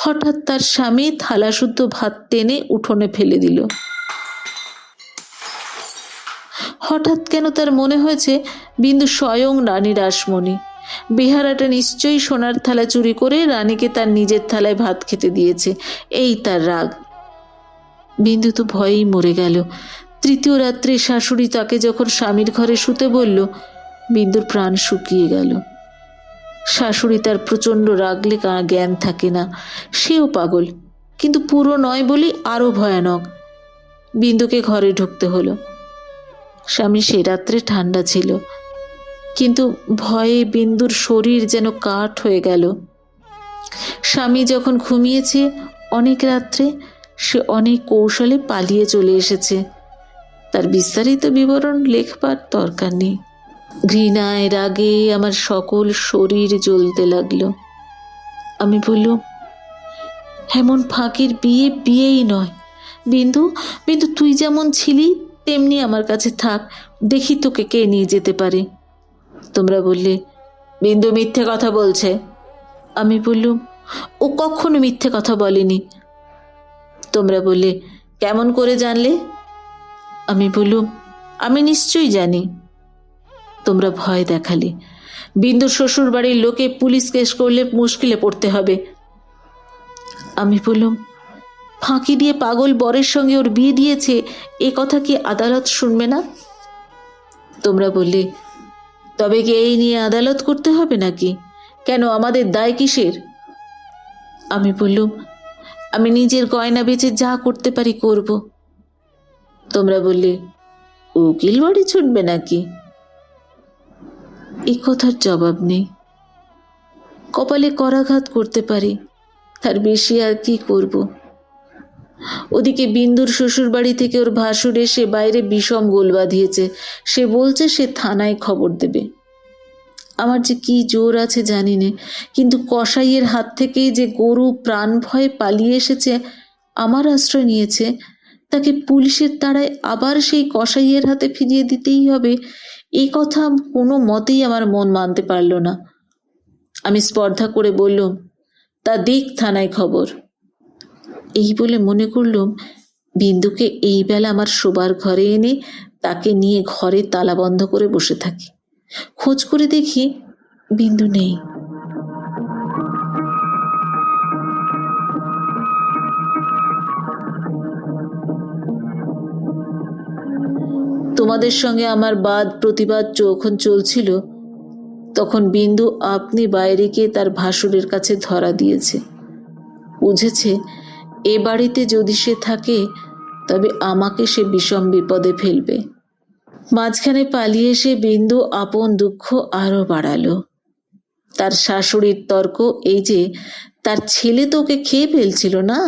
হঠাৎ তার স্বামী থালা শুদ্ধ ভাত টেনে উঠোনে ফেলে দিল। হঠাৎ কেন তার মনে হয়েছে বিন্দু স্বয়ং রানী রাসমণি। বেহারাটা নিশ্চয়ই সোনার থালা চুরি করে রানীকে তার নিজের থালায় ভাত খেতে দিয়েছে, এই তার রাগ। বিন্দু তো ভয়েই মরে গেল। তৃতীয় রাত্রে শাশুড়ি তাকে যখন স্বামীর ঘরে শুতে বলল, বিন্দুর প্রাণ শুকিয়ে গেল। শাশুড়ি তার প্রচণ্ড রাগলে জ্ঞান থাকে না। সেও পাগল, কিন্তু পুরো নয় বলি আরো ভয়ানক। বিন্দুকে ঘরে ঢুকতে হলো। স্বামী সে রাত্রে ঠান্ডা ছিল, কিন্তু ভয়ে বিন্দুর শরীর যেন কাঠ হয়ে গেল। স্বামী যখন ঘুমিয়েছে অনেক রাত্রে, সে অনেক কৌশলে পালিয়ে চলে এসেছে। তার বিস্তারিত বিবরণ লেখবার দরকার নেই। ঘৃণায় রাগে আমার সকল শরীর জ্বলতে লাগলো। আমি বললুম, এমন ফাঁকির বিয়ে বিয়েই নয়। বিন্দু, বিন্দু তুই যেমন ছিলি তেমনি আমার কাছে থাক, দেখি তোকে কে নিয়ে যেতে পারে। তোমরা বললে, বিন্দু মিথ্যে কথা বলছে। আমি বললুম, ও কখনো মিথ্যে কথা বলেনি। তোমরা বললে, কেমন করে জানলে? আমি বললুম, আমি নিশ্চয়ই জানি। তোমরা ভয় দেখালে। বিন্দুর শ্বশুর বাড়ির লোকে পুলিশ কেস করলে মুশকিলে পড়তে হবে। আমি বললুম, ফাঁকি দিয়ে পাগল বরের সঙ্গে ওর বিয়ে দিয়েছে, এ কথা কি আদালত শুনবে না? তোমরা বললে, তবে কি এই নিয়ে আদালত করতে হবে নাকি? কেন, আমাদের দায় কিসের? আমি বললুম, আমি নিজের গয়না বেচে যা করতে পারি করব। তোমরা বললে, উকিল বাড়ি ছুটবে নাকি? এ কথার জবাব নেই। কপালে করাঘাত করতে পারি, তার বেশি আর কি করব? ওদিকে বিন্দুর শ্বশুর বাড়ি থেকে ওর ভাসুর এসে বাইরে বিষম গোল বাঁধিয়েছে। সে বলছে সে থানায় খবর দেবে। আমার যে কি জোর আছে জানি নে, কিন্তু কসাইয়ের হাত থেকে যে গরু প্রাণ ভয়ে পালিয়ে এসেছে, আমার আশ্রয় নিয়েছে, তাকে পুলিশের তাড়ায় আবার সেই কসাইয়ের হাতে ফিরিয়ে দিতেই হবে, এই কথা কোনো মতেই আমার মন মানতে পারল না। আমি স্পর্ধা করে বললুম, তা দিক থানায় খবর। এই বলে মনে করলুম বিন্দুকে এই বেলা আমার শোবার ঘরে এনে তাকে নিয়ে ঘরে তালা বন্ধ করে বসে থাকি। খোঁজ করে দেখি বিন্দু নেই। তোমাদের সঙ্গে আমার বাদ প্রতিবাদ যখন চলছিল, তখন বিন্দু আপনি বাইরে গিয়ে তার ভাসুরের কাছে ধরা দিয়েছে। বুঝেছে এ বাড়িতে যদি সে থাকে তবে আমাকে সে বিষম বিপদে ফেলবে। মাঝখানে পালিয়ে এসে বিন্দু আপন দুঃখ আরো বাড়ালো। তার শাশুড়ির তর্ক এই যে, তার ছেলে তো ওকে খেয়ে ফেলছিল না,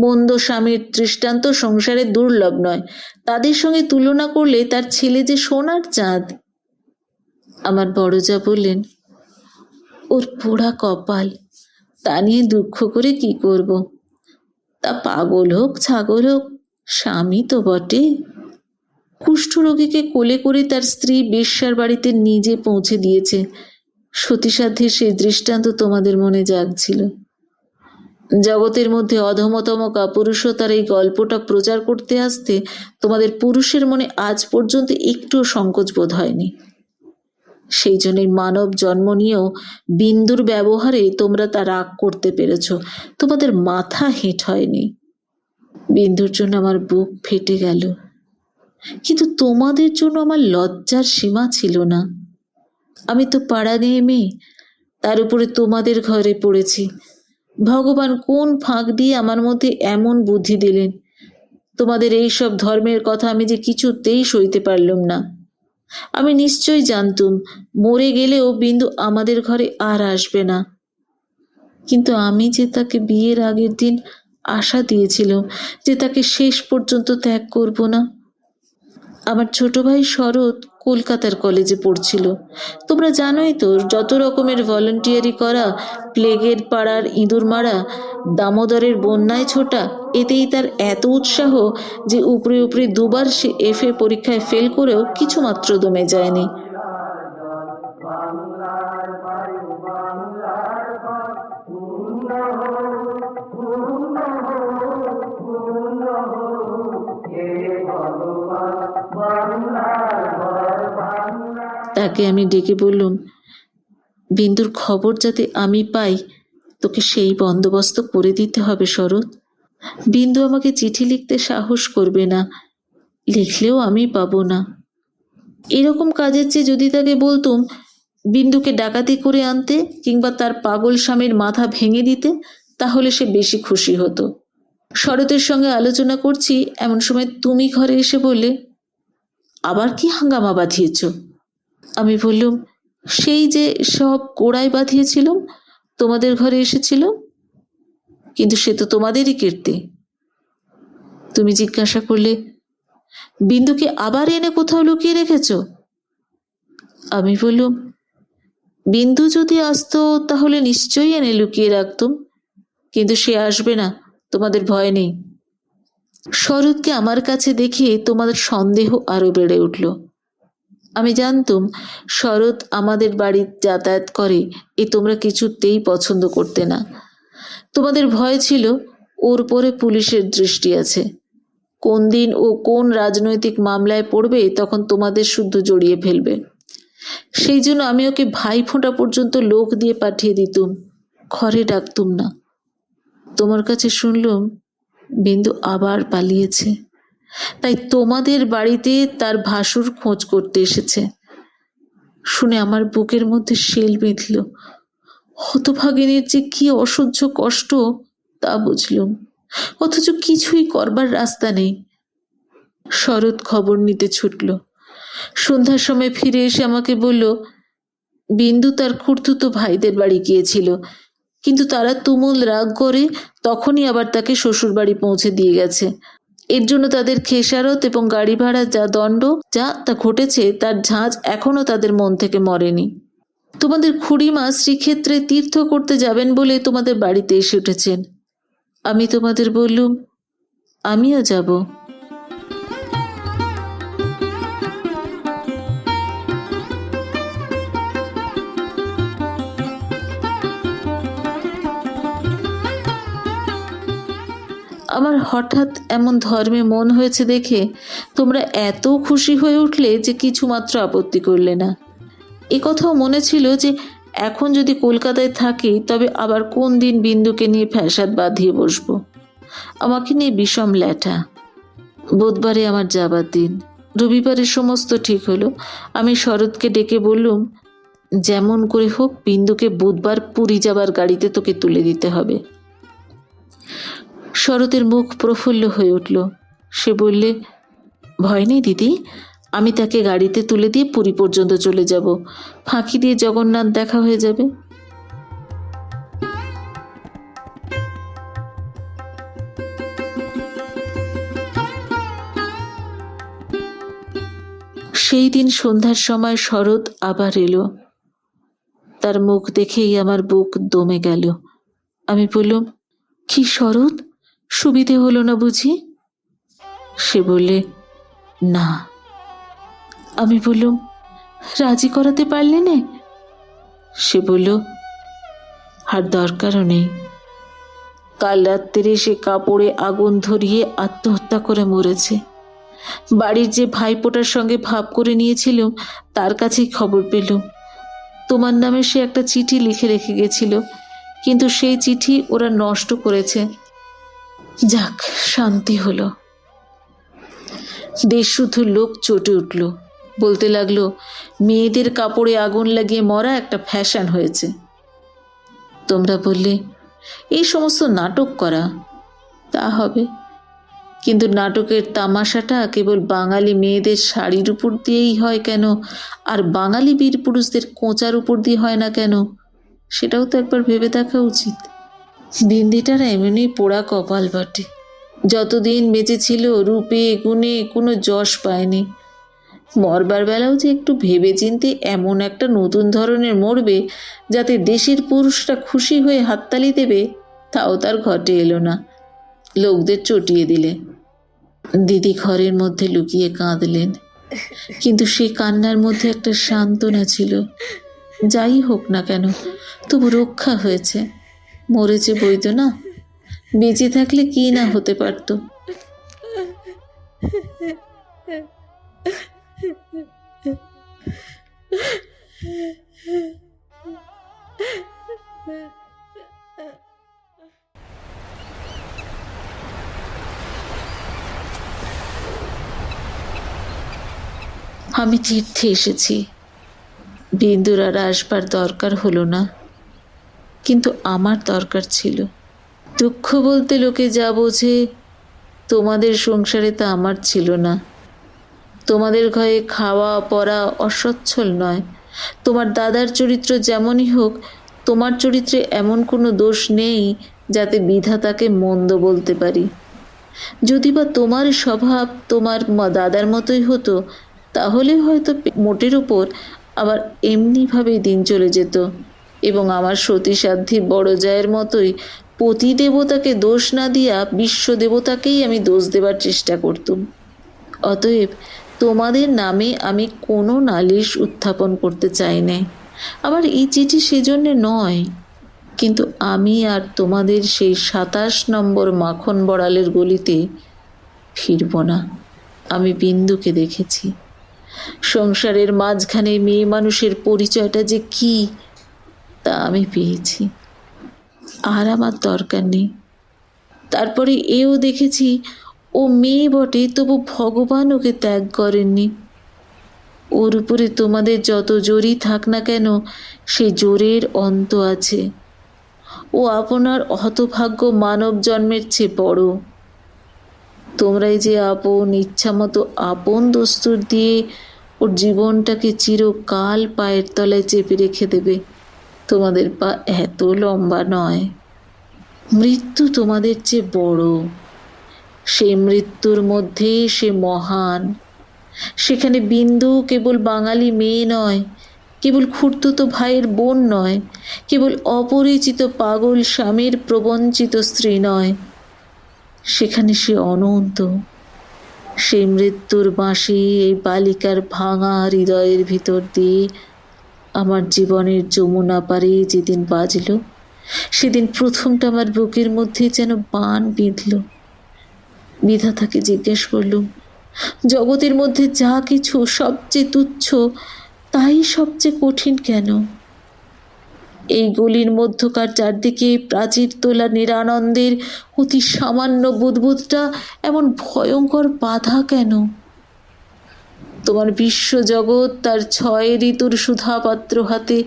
মন্দ স্বামীর দৃষ্টান্ত সংসারে দুর্লভ নয়, তাদের সঙ্গে তুলনা করলে তার ছেলে যে সোনার চাঁদ। আমার বড়জা বললেন, ওর পোড়া কপাল, তা নিয়ে দুঃখ করে কি করব? তা পাগল হোক ছাগল হোক, স্বামী তো বটে। কুষ্ঠরোগীকে কোলে করে তার স্ত্রী বেশ্যার বাড়িতে নিজে পৌঁছে দিয়েছে। সতীসাধ্যের সেই দৃষ্টান্ত তোমাদের মনে জাগছিল। জগতের মধ্যে অধমতম কাপুরুষতার এই গল্পটা প্রচার করতে আসতে তোমাদের পুরুষের মনে আজ পর্যন্ত একটুও সংকোচ বোধ হয়নি। সেই জন্যই মানব জন্ম নিয়েও বিন্দুর ব্যবহারে তোমরা তা রাগ করতে পেরেছ। তোমাদের মাথা হেঁট হয়নি। বিন্দুর জন্য আমার বুক ফেটে গেল, কিন্তু তোমাদের জন্য আমার লজ্জার সীমা ছিল না। আমি তো পাড়া গিয়ে মেয়ে, তার উপরে তোমাদের ঘরে পড়েছি। ভগবান কোন ফাঁক দিয়ে আমার মধ্যে এমন বুদ্ধি দিলেন! তোমাদের এই সব ধর্মের কথা আমি যে কিছুতেই সইতে পারলাম না। আমি নিশ্চয়ই জানতুম মরে গেলেও বিন্দু আমাদের ঘরে আর আসবে না, কিন্তু আমি যে তাকে বিয়ের আগের দিন আশা দিয়েছিলাম যে তাকে শেষ পর্যন্ত ত্যাগ করব না। আমার ছোট ভাই শরৎ কলকাতার কলেজে পড়ছিল। তোমরা জানোই তো, যত রকমের ভলান্টিয়ারি করা, প্লেগের পাড়ার ইঁদুর মারা, দামোদরের বন্যায় ছোটা, এতেই তার এত উৎসাহ যে উপরে উপরে দুবার সে FA পরীক্ষায় ফেল করেও কিছুমাত্র দমে যায়নি। তাকে আমি ডেকে বললুম, বিন্দুর খবর যাতে আমি পাই, তোকে সেই বন্দোবস্ত করে দিতে হবে শরৎ। বিন্দু আমাকে চিঠি লিখতে সাহস করবে না, লিখলেও আমি পাবো না। এরকম কাজের চেয়ে যদি তাকে বলতুম বিন্দুকে ডাকাতি করে আনতে কিংবা তার পাগল স্বামীর মাথা ভেঙে দিতে, তাহলে সে বেশি খুশি হতো। শরতের সঙ্গে আলোচনা করছি, এমন সময় তুমি ঘরে এসে বললে, আবার কি হাঙ্গামা বাঁধিয়েছ? আমি বললুম, সেই যে সব গোড়ায় বাঁধিয়েছিলাম, তোমাদের ঘরে এসেছিল, কিন্তু সে তো তোমাদেরই কীর্তি। তুমি জিজ্ঞাসা করলে, বিন্দুকে আবার এনে কোথাও লুকিয়ে রেখেছ? আমি বললুম, বিন্দু যদি আসতো তাহলে নিশ্চয়ই এনে লুকিয়ে রাখতুম, কিন্তু সে আসবে না, তোমাদের ভয় নেই। শরৎকে আমার কাছে দেখে তোমাদের সন্দেহ আরো বেড়ে উঠল। আমি জানতুম শরৎ আমাদের বাড়ি যাতায়াত করে, এ তোমরা কিছুতেই পছন্দ করতে না। তোমাদের ভয় ছিল ওর পরে পুলিশের দৃষ্টি আছে, কোন দিন ও কোন রাজনৈতিক মামলায় পড়বে তখন তোমাদের শুদ্ধ জড়িয়ে ফেলবে। সেই জন্য আমি ওকে ভাই ফোঁটা পর্যন্ত লোক দিয়ে পাঠিয়ে দিতুম, ঘরে ডাকতুম না। তোমার কাছে শুনলুম বিন্দু আবার পালিয়েছে, তাই তোমাদের বাড়িতে তার ভাসুর খোঁজ করতে এসেছে। শুনে আমার বুকের মধ্যে শেল বিঁধল। হতভাগিনীর যে কি অসহ্য কষ্ট তা বুঝলুম, অথচ কিছুই করবার রাস্তা নেই। শরৎ খবর নিতে ছুটল। সন্ধ্যার সময় ফিরে এসে আমাকে বলল, বিন্দু তার খুড়তুতো ভাইদের বাড়ি গিয়েছিল, কিন্তু তারা তুমুল রাগ করে তখনই আবার তাকে শ্বশুর বাড়ি পৌঁছে দিয়ে গেছে। এর জন্য তাদের খেসারত এবং গাড়ি ভাড়া যা দণ্ড যা তা ঘটেছে, তার ঝাঁজ এখনো তাদের মন থেকে মরেনি। তোমাদের খুড়িমা শ্রীক্ষেত্রে তীর্থ করতে যাবেন বলে তোমাদের বাড়িতে এসে উঠেছেন। আমি তোমাদের বললুম, আমিও যাব। আমার হঠাৎ এমন ধর্মে মন হয়েছে দেখে তোমরা এত খুশি হয়ে উঠলে যে কিছুমাত্র আপত্তি করলে না। এ কথাও মনে ছিল যে এখন যদি কলকাতায় থাকি তবে আবার কোন দিন বিন্দুকে নিয়ে ফ্যাসাদ বাঁধিয়ে বসবো। আমাকে নিয়ে বিষম ল্যাঠা। বুধবারে আমার যাবার দিন। রবিবারে সমস্ত ঠিক হলো। আমি শরৎকে ডেকে বললুম, যেমন করে হোক বিন্দুকে বুধবার পুরী যাবার গাড়িতে তোকে তুলে দিতে হবে। শরতের মুখ প্রফুল্ল হয়ে উঠল। সে বললে, ভয় নেই দিদি, আমি তাকে গাড়িতে তুলে দিয়ে পুরী পর্যন্ত চলে যাব, ফাঁকি দিয়ে জগন্নাথ দেখা হয়ে যাবে। সেই দিন সন্ধ্যার সময় শরৎ আবার এলো। তার মুখ দেখেই আমার বুক দমে গেল। আমি বললুম, কি শরৎ, সুবিধে হলো না বুঝি? সে বললে, না, আমি বললুম, রাজি করাতে পারলে না? সে বলল, আর দরকারও নেই। কাল রাত্রে সে কাপড়ে আগুন ধরিয়ে আত্মহত্যা করে মরেছে। বাড়ির যে ভাইপোটার সঙ্গে ভাব করে নিয়েছিলুম তার কাছেই খবর পেলুম তোমার নামে সে একটা চিঠি লিখে রেখে গেছিল, কিন্তু সেই চিঠি ওরা নষ্ট করেছে। যাক, শান্তি হলো। দেশ শুধু লোক চটে উঠল, বলতে লাগলো মেয়েদের কাপড়ে আগুন লাগিয়ে মরা একটা ফ্যাশন হয়েছে। তোমরা বললে এই সমস্ত নাটক করা, তা হবে, কিন্তু নাটকের তামাশাটা কেবল বাঙালি মেয়েদের শাড়ির উপর দিয়েই হয় কেন, আর বাঙালি বীর পুরুষদের কোঁচার উপর দিয়ে হয় না কেন, সেটাও তো একবার ভেবে দেখা উচিত। বিন্দিটার এমনি পোড়া কপাল বটে। যতদিন বেঁচে ছিল রূপে গুণে কোনো যশ পায়নি। মরবার বেলাও যে একটু ভেবে চিনতে এমন একটা নতুন ধরনের মরবে যাতে দেশের পুরুষরা খুশি হয়ে হাততালি দেবে, তাও তার ঘটে এলো না। লোকদের চটিয়ে দিলে। দিদি ঘরের মধ্যে লুকিয়ে কাঁদলেন, কিন্তু সেই কান্নার মধ্যে একটা সান্ত্বনা ছিল। যাই হোক না কেন, তবু রক্ষা হয়েছে। মরেছে বই তো না, বেঁচে থাকলে কি না হতে পারত। আমি তীর্থে এসেছি, বিন্দুর আর আসবার দরকার হলো না, কিন্তু আমার দরকার ছিল। দুঃখ বলতে লোকে যা বোঝে, তোমাদের সংসারে তা আমার ছিল না। তোমাদের ঘরে খাওয়া পরা অসচ্ছল নয়। তোমার দাদার চরিত্র যেমনই হোক, তোমার চরিত্রে এমন কোনো দোষ নেই যাতে বিধাতাকে মন্দ বলতে পারি। যদি বা তোমার স্বভাব তোমার দাদার মতোই হতো, তাহলে হয়তো মোটের উপর আবার এমনিভাবেই দিন চলে যেত, এবং আমার সতীসাধ্যী বড় জায়ের মতোই পতি দেবতাকে দোষ না দিয়া বিশ্ব দেবতাকেই আমি দোষ দেবার চেষ্টা করতুম। অতএব তোমাদের নামে আমি কোনো নালিশ উত্থাপন করতে চাই না। আবার এই চিঠি সেজন্যে নয়, কিন্তু আমি আর তোমাদের সেই 27 নম্বর মাখন বড়ালের গলিতে ফিরব না। আমি বিন্দুকে দেখেছি। সংসারের মাঝখানে মেয়ে মানুষের পরিচয়টা যে কি, তা আমি পেয়েছি। আর আমার দরকার নেই। তারপরে এও দেখেছি, ও মেয়ে বটে, তবু ভগবান ওকে ত্যাগ করেননি। ওর উপরে তোমাদের যত জোরই থাক না কেন, সে জোরের অন্ত আছে। ও আপনার হতভাগ্য মানব জন্মের চেয়ে বড়। তোমরাই যে আপন ইচ্ছামতো আপন দস্তুর দিয়ে ওর জীবনটাকে চিরকাল পায়ের তলায় চেপে রেখে দেবে। তোমাদের পা এত লম্বা নয়। মৃত্যু তোমাদের চেয়ে বড়। সেই মৃত্যুর মধ্যে সে মহান। সেখানে বিন্দু কেবল বাঙালি মেয়ে নয়, কেবল খুড়তুতো ভাইয়ের বোন নয়, কেবল অপরিচিত পাগল স্বামীর প্রবঞ্চিত স্ত্রী নয়, সেখানে সে অনন্ত। সেই মৃত্যুর বাঁশি এই বালিকার ভাঙা হৃদয়ের ভিতর দিয়ে আমার জীবনের যমুনা পারে যেদিন বাজল, সেদিন প্রথমটা আমার বুকের মধ্যে যেন বান বিঁধল। বিধাতাকে জিজ্ঞেস করলুম, জগতের মধ্যে যা কিছু সবচেয়ে তুচ্ছ, তাই সবচেয়ে কঠিন কেন? এই গলির মধ্যকার চারদিকে প্রাচীর তোলা নিরানন্দের অতি সামান্য বুদবুদটা এমন ভয়ঙ্কর বাধা কেন? তোমার বিশ্বজগৎ তার 6 ঋতুর সুধাপাত্র হাতে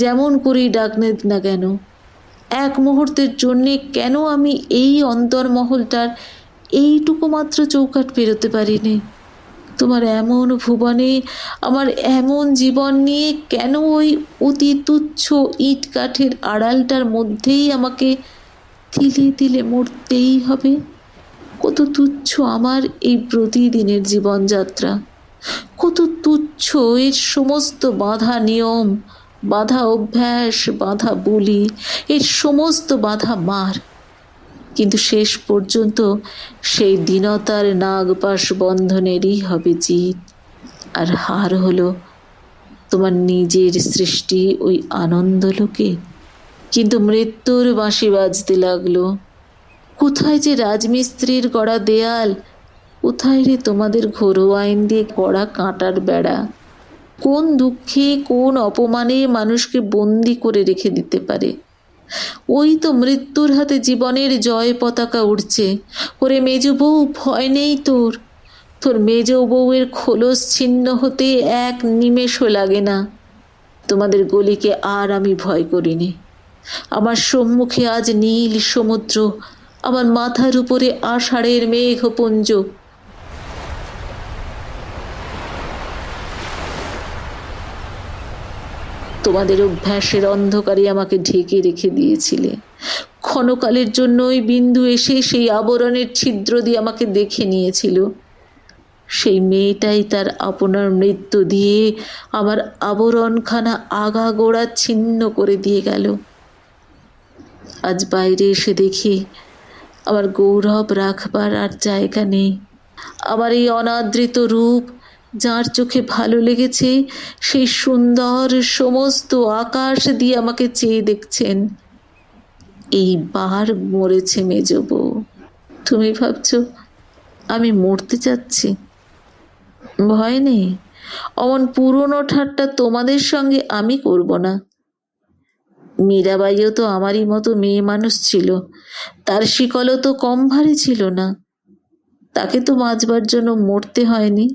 যেমন করেই ডাক নেদ না কেন, এক মুহূর্তের জন্যে কেন আমি এই অন্তর্মহলটার এইটুকু মাত্র চৌকাট পেরোতে পারিনি? তোমার এমন ভুবনে আমার এমন জীবন নিয়ে কেন ওই অতি তুচ্ছ ইট কাঠের আড়ালটার মধ্যেই আমাকে তিলে তিলে মরতেই হবে? কত তুচ্ছ আমার এই প্রতিদিনের জীবনযাত্রা, কত তুচ্ছ এর সমস্ত বাঁধা নিয়ম, বাঁধা অভ্যাস, বাঁধা বুলি, এর সমস্ত বাঁধা মার। কিন্তু শেষ পর্যন্ত সেই দীনতার নাগপাশ বন্ধনেরই হবে জিত। আর হার হলো তোমার নিজের সৃষ্টি ওই আনন্দলোকে। কিন্তু মৃত্যুর বাঁশি বাজতে লাগলো। কোথায় যে রাজমিস্ত্রির গড়া দেয়াল, কোথায় রে তোমাদের ঘরোয়া আইন দিয়ে গড়া কাঁটার বেড়া? কোন দুঃখে কোন অপমানে মানুষকে বন্দি করে রেখে দিতে পারে? ওই তো মৃত্যুর হাতে জীবনের জয় পতাকা উঠছে। ওরে মেজ বউ, ভয় নেই তোর। তোর মেজ বউয়ের খোলস ছিন্ন হতে এক নিমেষও লাগে না। তোমাদের গলিকে আর আমি ভয় করিনি। আমার সম্মুখে আজ নীল সমুদ্র, আমার মাথার উপরে আষাঢ়ের মেঘপুঞ্জ। তোমাদের অভ্যাসের অন্ধকারে আমাকে ঢেকে রেখে দিয়েছিলে। ক্ষণকালের জন্য ওই বিন্দু এসে সেই আবরণের ছিদ্র দিয়ে আমাকে দেখে নিয়েছিল। সেই মেয়েটাই তার আপনার মৃত্যু দিয়ে আমার আবরণখানা আগাগোড়া ছিন্ন করে দিয়ে গেল। আজ বাইরে এসে দেখি আমার গৌরব রাখবার আর জায়গা নেই। আমার এই অনাদৃত রূপ যার চোখে ভালো লেগেছে, সেই সুন্দর সমস্ত আকাশ দিয়ে আমাকে চেয়ে দেখছেন। এইবার মরেছে মেজ বউ। তুমি ভাবছো আমি মরতে চাচ্ছি? ভয় নেই, অমন পুরনো ঠাট্টা তোমাদের সঙ্গে আমি করব না। মীরাবাইও তো আমারই মতো মেয়ে মানুষ ছিল, তার শিকলও তো কম ভারী ছিল না। তাকে তো বাঁচবার জন্য মরতে হয়নি।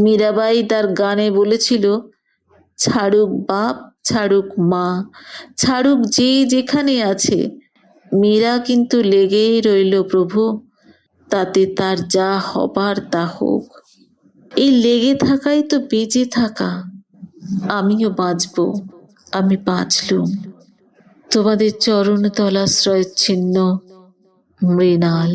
মীরাবাই তার গানে বলেছিল, ছাড়ুক বাপ, ছাড়ুক মা, ছাড়ুক যে যেখানে আছে, মীরা কিন্তু লেগেই রইল প্রভু, তাতে তার যা হবার তা হোক। এই লেগে থাকাই তো বেঁচে থাকা। আমিও বাঁচব, আমি বাঁচলুম। তোমাদের চরণ তলাশ্রয় ছিন্ন, মৃণাল।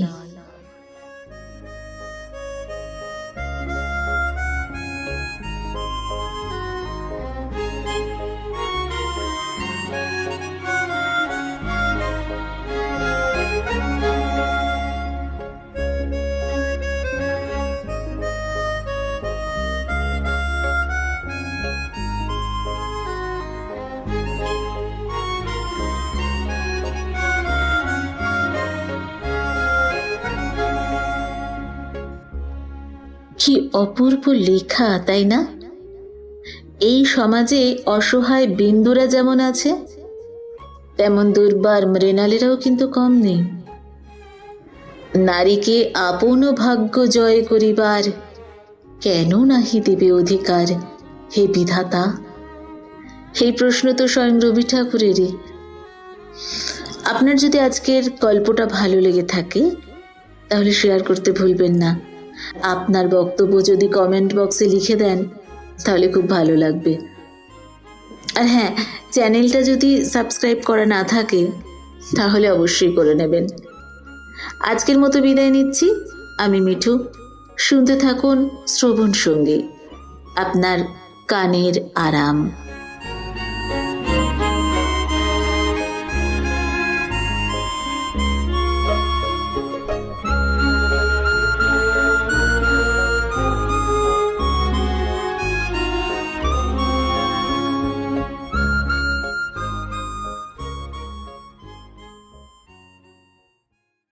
কি অপূর্ব লেখা, তাই না? এই সমাজে অসহায় বিন্দুরা যেমন আছে, তেমন দুর্বার মৃণালেরাও কিন্তু কম নেই। নারীকে আপন ভাগ্য জয় করিবার কেন নাহি দেবে অধিকার, হে বিধাতা? এই প্রশ্ন তো স্বয়ং রবি ঠাকুরেরই। আপনার যদি আজকের গল্পটা ভালো লেগে থাকে তাহলে শেয়ার করতে ভুলবেন না। আপনার বক্তব্য যদি কমেন্ট বক্সে লিখে দেন তাহলে খুব ভালো লাগবে। আর হ্যাঁ, চ্যানেলটা যদি সাবস্ক্রাইব করা না থাকে তাহলে অবশ্যই করে নেবেন। আজকের মতো বিদায় নিচ্ছি। আমি মিঠু। শুনতে থাকুন শ্রবণ সঙ্গী, আপনার কানের আরাম।